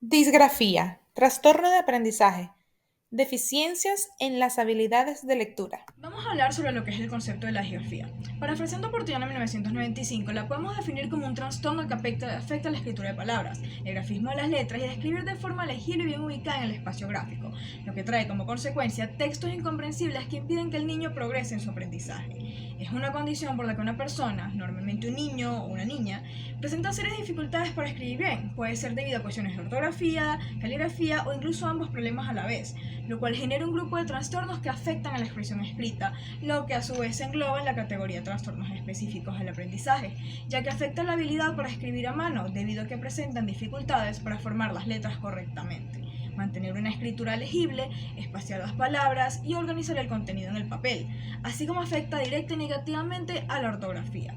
Disgrafía, trastorno de aprendizaje, deficiencias en las habilidades de lectura. Vamos a hablar sobre lo que es el concepto de la disgrafía. Parafraseando por Tiana en 1995, la podemos definir como un trastorno que afecta la escritura de palabras, el grafismo de las letras y de escribir de forma legible y bien ubicada en el espacio gráfico, lo que trae como consecuencia textos incomprensibles que impiden que el niño progrese en su aprendizaje. Es una condición por la que una persona, normalmente un niño o una niña, presenta serias dificultades para escribir bien. Puede ser debido a cuestiones de ortografía, caligrafía o incluso ambos problemas a la vez, lo cual genera un grupo de trastornos que afectan a la expresión escrita, lo que a su vez se engloba en la categoría de trastornos específicos del aprendizaje, ya que afecta la habilidad para escribir a mano debido a que presentan dificultades para formar las letras correctamente, mantener una escritura legible, espaciar las palabras y organizar el contenido en el papel, así como afecta directa y negativamente a la ortografía.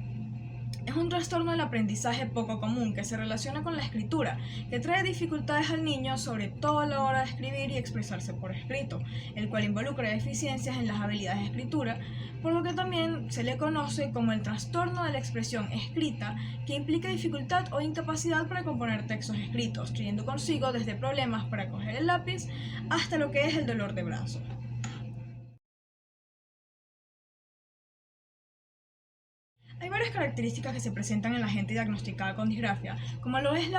Es un trastorno del aprendizaje poco común que se relaciona con la escritura, que trae dificultades al niño, sobre todo a la hora de escribir y expresarse por escrito, el cual involucra deficiencias en las habilidades de escritura, por lo que también se le conoce como el trastorno de la expresión escrita, que implica dificultad o incapacidad para componer textos escritos, trayendo consigo desde problemas para coger el lápiz hasta lo que es el dolor de brazo. Hay varias características que se presentan en la gente diagnosticada con disgrafia, como lo es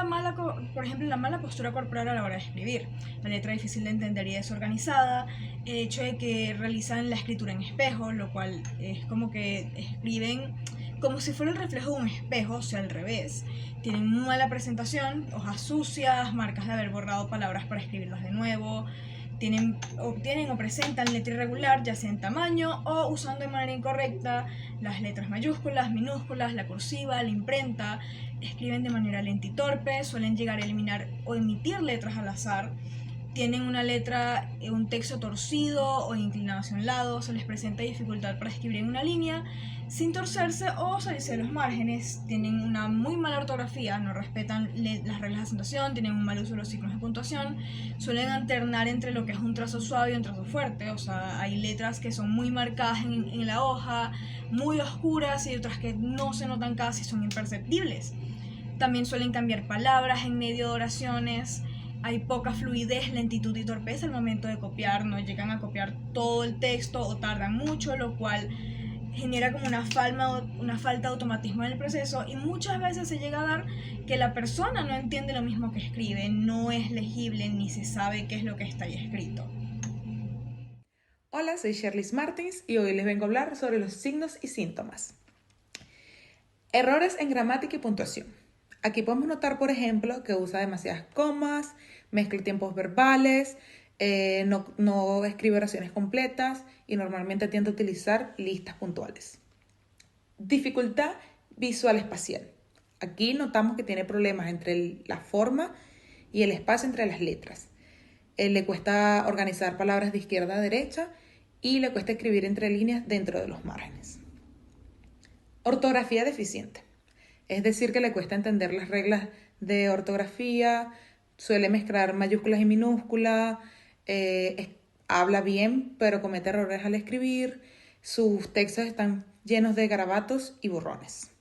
por ejemplo, la mala postura corporal a la hora de escribir, la letra difícil de entender y desorganizada, el hecho de que realizan la escritura en espejo, lo cual es como que escriben como si fuera el reflejo de un espejo, o sea, al revés. Tienen mala presentación, hojas sucias, marcas de haber borrado palabras para escribirlas de nuevo, obtienen o presentan letra irregular, ya sea en tamaño o usando de manera incorrecta las letras mayúsculas, minúsculas, la cursiva, la imprenta, escriben de manera lenta y torpe, suelen llegar a eliminar o emitir letras al azar, tienen una letra, un texto torcido o inclinado hacia un lado, se les presenta dificultad para escribir en una línea sin torcerse o salirse de los márgenes, tienen una muy mala ortografía, no respetan las reglas de acentuación, tienen un mal uso de los signos de puntuación, suelen alternar entre lo que es un trazo suave y un trazo fuerte, o sea, hay letras que son muy marcadas en la hoja, muy oscuras y otras que no se notan casi, son imperceptibles. También suelen cambiar palabras en medio de oraciones. Hay poca fluidez, lentitud y torpeza al momento de copiar. No llegan a copiar todo el texto o tardan mucho, lo cual genera como una falta de automatismo en el proceso y muchas veces se llega a dar que la persona no entiende lo mismo que escribe, no es legible ni se sabe qué es lo que está ahí escrito. Hola, soy Sherlis Martins y hoy les vengo a hablar sobre los signos y síntomas. Errores en gramática y puntuación. Aquí podemos notar, por ejemplo, que usa demasiadas comas, mezcla tiempos verbales, no escribe oraciones completas y normalmente tiende a utilizar listas puntuales. Dificultad visual espacial. Aquí notamos que tiene problemas entre la forma y el espacio entre las letras. Le cuesta organizar palabras de izquierda a derecha y le cuesta escribir entre líneas dentro de los márgenes. Ortografía deficiente. Es decir, que le cuesta entender las reglas de ortografía, suele mezclar mayúsculas y minúsculas, habla bien, pero comete errores al escribir, sus textos están llenos de garabatos y borrones.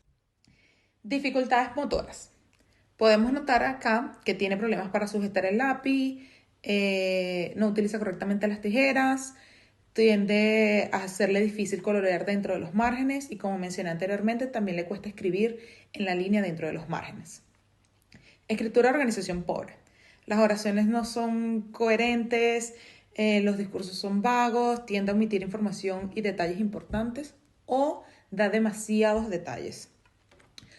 Dificultades motoras. Podemos notar acá que tiene problemas para sujetar el lápiz, no utiliza correctamente las tijeras, tiende a hacerle difícil colorear dentro de los márgenes y como mencioné anteriormente también le cuesta escribir en la línea dentro de los márgenes. Escritura de organización pobre. Las oraciones no son coherentes, los discursos son vagos, tiende a omitir información y detalles importantes o da demasiados detalles.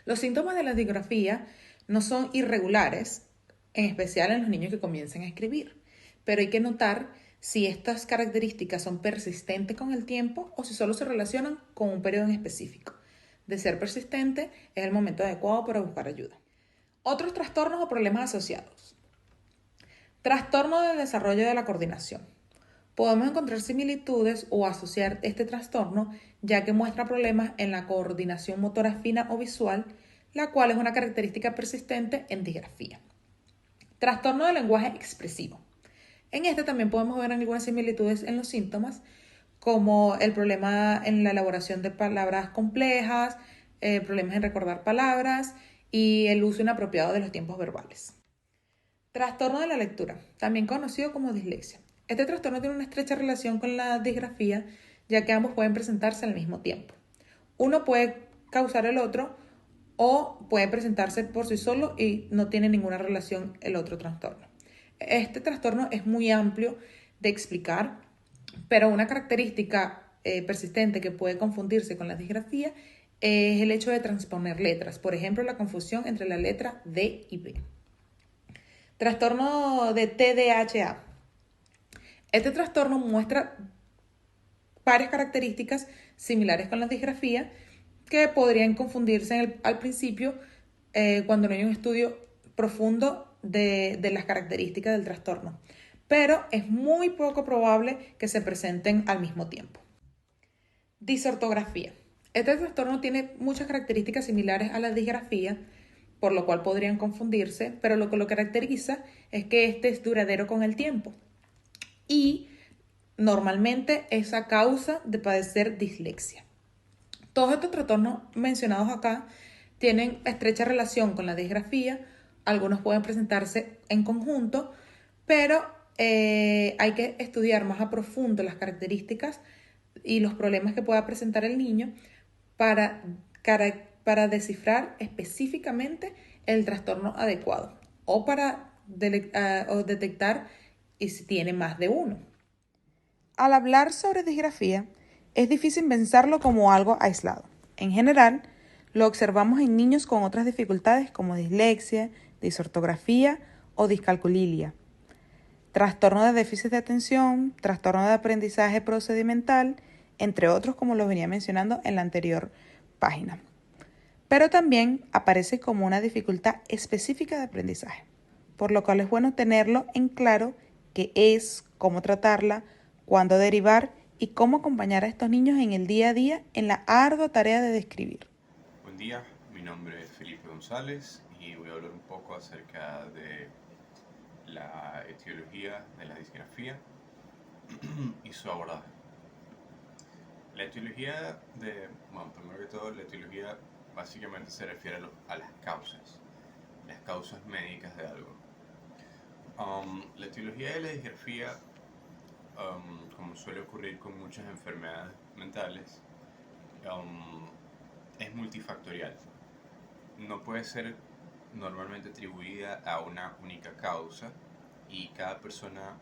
Los síntomas de la disgrafía no son irregulares, en especial en los niños que comiencen a escribir, pero hay que notar si estas características son persistentes con el tiempo o si solo se relacionan con un periodo en específico. De ser persistente, es el momento adecuado para buscar ayuda. Otros trastornos o problemas asociados. Trastorno del desarrollo de la coordinación. Podemos encontrar similitudes o asociar este trastorno ya que muestra problemas en la coordinación motora fina o visual, la cual es una característica persistente en disgrafía. Trastorno del lenguaje expresivo. En este también podemos ver algunas similitudes en los síntomas, como el problema en la elaboración de palabras complejas, problemas en recordar palabras y el uso inapropiado de los tiempos verbales. Trastorno de la lectura, también conocido como dislexia. Este trastorno tiene una estrecha relación con la disgrafía, ya que ambos pueden presentarse al mismo tiempo. Uno puede causar el otro o puede presentarse por sí solo y no tiene ninguna relación el otro trastorno. Este trastorno es muy amplio de explicar, pero una característica persistente que puede confundirse con la disgrafía es el hecho de transponer letras, por ejemplo, la confusión entre la letra D y B. Trastorno de TDAH. Este trastorno muestra varias características similares con la disgrafía que podrían confundirse al principio cuando no hay un estudio profundo de las características del trastorno. Pero es muy poco probable que se presenten al mismo tiempo. Disortografía. Este trastorno tiene muchas características similares a la disgrafía, por lo cual podrían confundirse, pero lo que lo caracteriza es que este es duradero con el tiempo y normalmente es a causa de padecer dislexia. Todos estos trastornos mencionados acá tienen estrecha relación con la disgrafía, algunos pueden presentarse en conjunto, pero hay que estudiar más a profundo las características y los problemas que pueda presentar el niño para, para descifrar específicamente el trastorno adecuado o para o detectar y si tiene más de uno. Al hablar sobre disgrafía, es difícil pensarlo como algo aislado. En general, lo observamos en niños con otras dificultades como dislexia, disortografía o discalculia, trastorno de déficit de atención, trastorno de aprendizaje procedimental, entre otros como los venía mencionando en la anterior página. Pero también aparece como una dificultad específica de aprendizaje, por lo cual es bueno tenerlo en claro qué es, cómo tratarla, cuándo derivar y cómo acompañar a estos niños en el día a día en la ardua tarea de describir. Buen día, mi nombre es Felipe González y voy a hablar un poco acerca de la etiología de la disgrafía y su abordaje. La etiología primero que todo, la etiología básicamente se refiere a las causas médicas de algo. La etiología de la disgrafía, como suele ocurrir con muchas enfermedades mentales, es multifactorial. No puede ser normalmente atribuida a una única causa y cada persona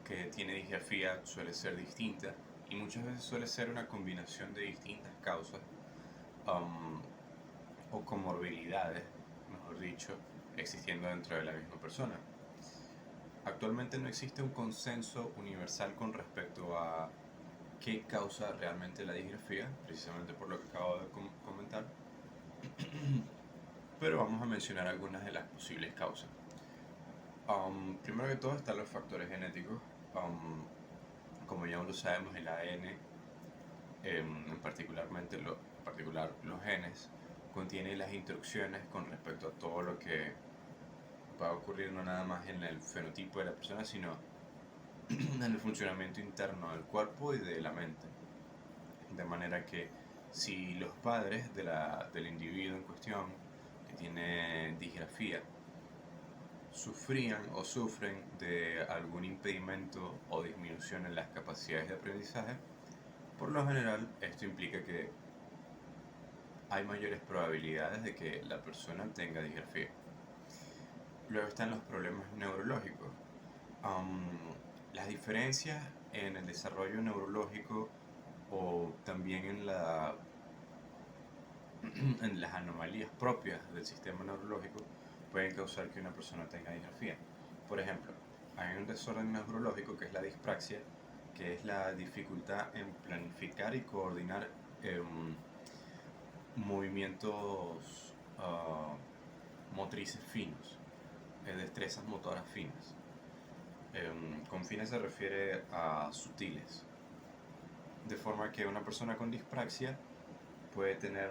que tiene disgrafía suele ser distinta y muchas veces suele ser una combinación de distintas causas o comorbilidades, mejor dicho, existiendo dentro de la misma persona. Actualmente no existe un consenso universal con respecto a qué causa realmente la disgrafía, precisamente por lo que acabo de comentar. Pero vamos a mencionar algunas de las posibles causas. Primero que todo están los factores genéticos. Como ya lo sabemos, el ADN, en particular los genes, contiene las instrucciones con respecto a todo lo que va a ocurrir no nada más en el fenotipo de la persona, sino en el funcionamiento interno del cuerpo y de la mente. De manera que si los padres del individuo en cuestión que tiene disgrafía sufrían o sufren de algún impedimento o disminución en las capacidades de aprendizaje, por lo general esto implica que hay mayores probabilidades de que la persona tenga disgrafía. Luego están los problemas neurológicos. Las diferencias en el desarrollo neurológico o también en las anomalías propias del sistema neurológico pueden causar que una persona tenga disgrafía. Por ejemplo, hay un desorden neurológico que es la dispraxia, que es la dificultad en planificar y coordinar movimientos motrices finos, destrezas motoras finas. Con finas se refiere a sutiles, de forma que una persona con dispraxia puede tener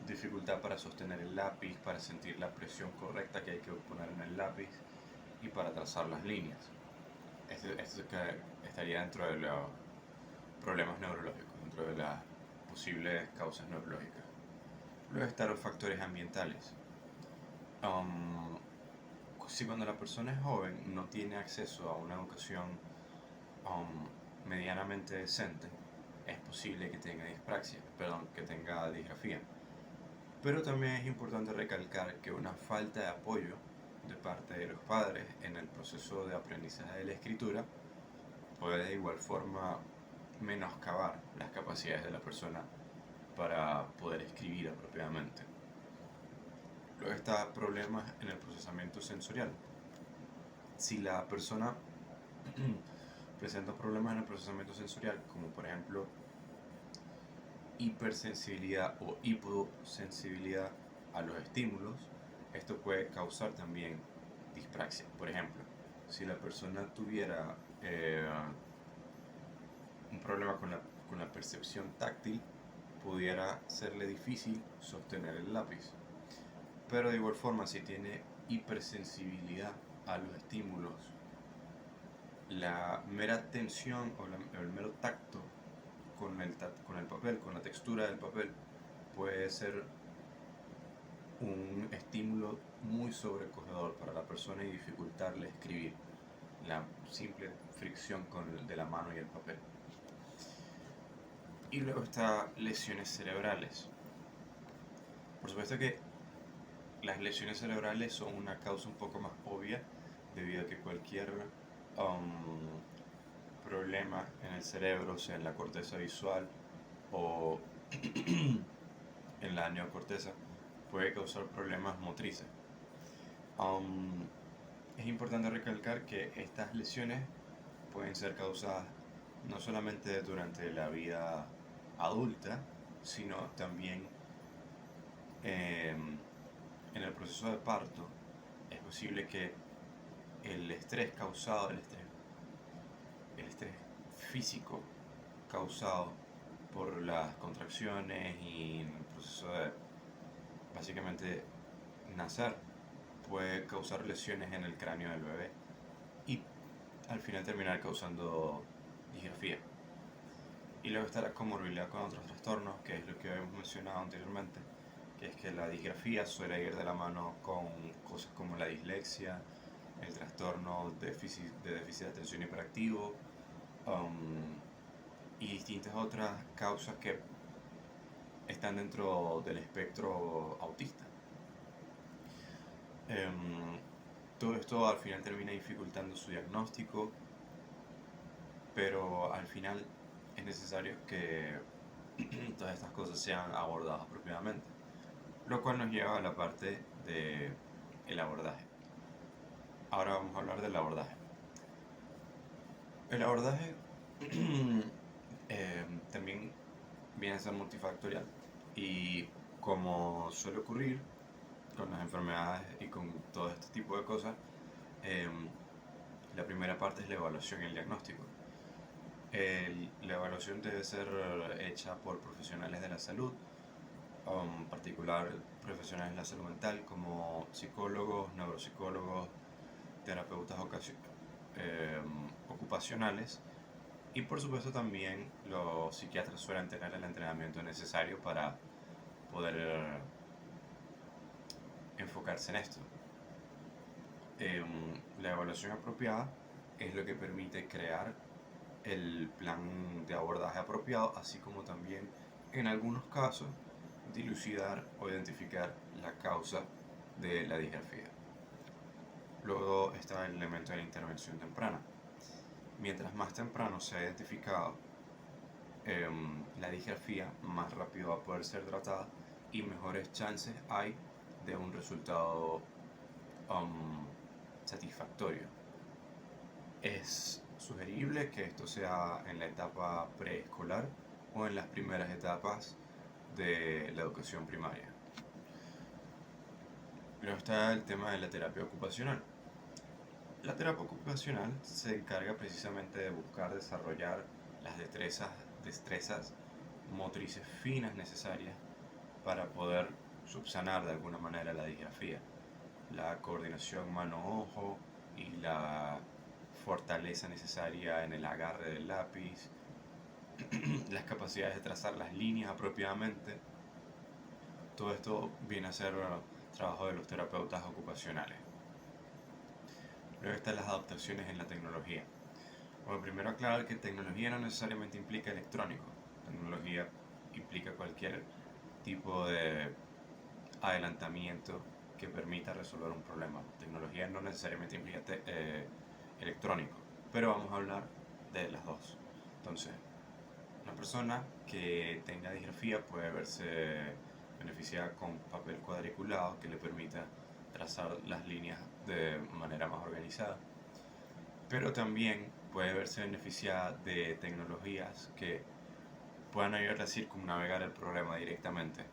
dificultad para sostener el lápiz, para sentir la presión correcta que hay que poner en el lápiz y para trazar las líneas. Esto estaría dentro de los problemas neurológicos, dentro de las posibles causas neurológicas. Luego están los factores ambientales. Um, si cuando la persona es joven no tiene acceso a una educación medianamente decente, es posible que tenga dispraxia, perdón, que tenga disgrafía. Pero también es importante recalcar que una falta de apoyo de parte de los padres en el proceso de aprendizaje de la escritura puede de igual forma menoscabar las capacidades de la persona para poder escribir apropiadamente. Luego está problemas en el procesamiento sensorial. Si la persona presenta problemas en el procesamiento sensorial, como por ejemplo hipersensibilidad o hiposensibilidad a los estímulos, esto puede causar también dispraxia. Por ejemplo, si la persona tuviera un problema con la percepción táctil, pudiera serle difícil sostener el lápiz. Pero de igual forma, si tiene hipersensibilidad a los estímulos, la mera tensión o el mero tacto con el papel, con la textura del papel, puede ser un estímulo muy sobrecogedor para la persona y dificultarle escribir. La simple fricción de la mano y el papel. Y luego está lesiones cerebrales. Por supuesto que las lesiones cerebrales son una causa un poco más obvia debido a que cualquier problema en el cerebro, sea en la corteza visual o en la neocorteza, puede causar problemas motrices. Es importante recalcar que estas lesiones pueden ser causadas no solamente durante la vida adulta, sino también en el proceso de parto. Es posible que el estrés causado, el estrés físico causado por las contracciones y el proceso de básicamente nacer, puede causar lesiones en el cráneo del bebé y al final terminar causando disgrafía. Y luego está la comorbilidad con otros trastornos, que es lo que habíamos mencionado anteriormente, que es que la disgrafía suele ir de la mano con cosas como la dislexia, el trastorno de déficit de atención hiperactivo y distintas otras causas que están dentro del espectro autista. Todo esto al final termina dificultando su diagnóstico, pero al final es necesario que todas estas cosas sean abordadas apropiadamente, lo cual nos lleva a la parte del abordaje. Ahora vamos a hablar del abordaje. El abordaje también viene a ser multifactorial y como suele ocurrir con las enfermedades y con todo este tipo de cosas, la primera parte es la evaluación y el diagnóstico. La evaluación debe ser hecha por profesionales de la salud, en particular profesionales de la salud mental como psicólogos, neuropsicólogos, terapeutas ocupacionales y por supuesto también los psiquiatras suelen tener el entrenamiento necesario para poder enfocarse en esto. La evaluación apropiada es lo que permite crear el plan de abordaje apropiado, así como también en algunos casos dilucidar o identificar la causa de la disgrafía. Luego está el elemento de la intervención temprana. Mientras más temprano se ha identificado la disgrafía, más rápido va a poder ser tratada y mejores chances hay de un resultado satisfactorio. Es sugerible que esto sea en la etapa preescolar o en las primeras etapas de la educación primaria. Luego está el tema de la terapia ocupacional. La terapia ocupacional se encarga precisamente de buscar desarrollar las destrezas motrices finas necesarias para poder subsanar de alguna manera la disgrafía. La coordinación mano-ojo y la fortaleza necesaria en el agarre del lápiz, las capacidades de trazar las líneas apropiadamente. Todo esto viene a ser trabajo de los terapeutas ocupacionales. Luego están las adaptaciones en la tecnología. Bueno, primero aclarar que tecnología no necesariamente implica electrónico. Tecnología implica cualquier tipo de adelantamiento que permita resolver un problema. Tecnología no necesariamente implica electrónico, pero vamos a hablar de las dos. Entonces, una persona que tenga disgrafía puede verse beneficiada con papel cuadriculado que le permita trazar las líneas de manera más organizada, pero también puede verse beneficiada de tecnologías que puedan ayudar a circunnavegar el problema directamente.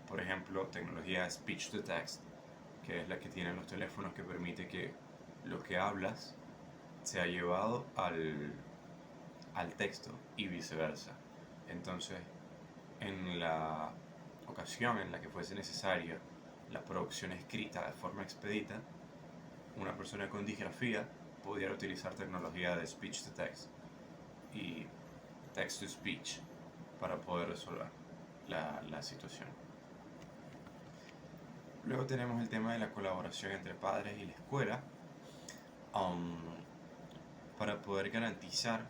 Por ejemplo, tecnología speech to text, que es la que tienen los teléfonos, que permite que lo que hablas sea llevado al texto y viceversa. Entonces, en la ocasión en la que fuese necesaria la producción escrita de forma expedita, una persona con disgrafía pudiera utilizar tecnología de speech to text y text to speech para poder resolver la situación. Luego tenemos el tema de la colaboración entre padres y la escuela. Para poder garantizar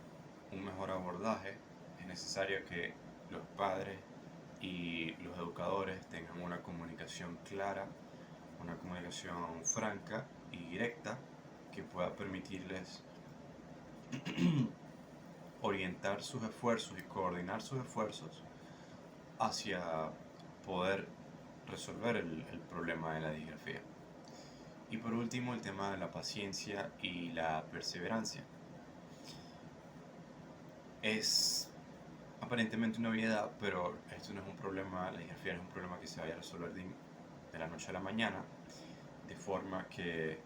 un mejor abordaje es necesario que los padres y los educadores tengan una comunicación clara, una comunicación franca y directa que pueda permitirles orientar sus esfuerzos y coordinar sus esfuerzos hacia poder resolver el problema de la disgrafía. Y por último, el tema de la paciencia y la perseverancia. Es aparentemente una obviedad, pero esto no es un problema, la disgrafía no es un problema que se vaya a resolver de la noche a la mañana, de forma que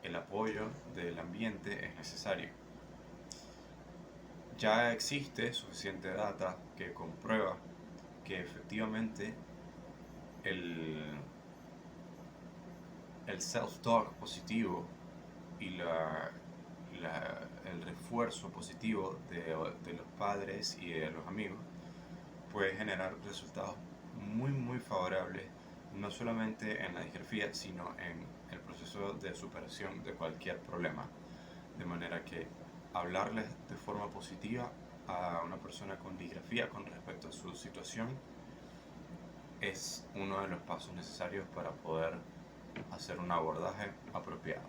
el apoyo del ambiente es necesario. Ya existe suficiente data que comprueba que efectivamente el self-talk positivo y el refuerzo positivo de los padres y de los amigos puede generar resultados muy favorables, no solamente en la disgrafía, sino en el proceso de superación de cualquier problema. De manera que hablarles de forma positiva a una persona con disgrafía con respecto a su situación es uno de los pasos necesarios para poder hacer un abordaje apropiado.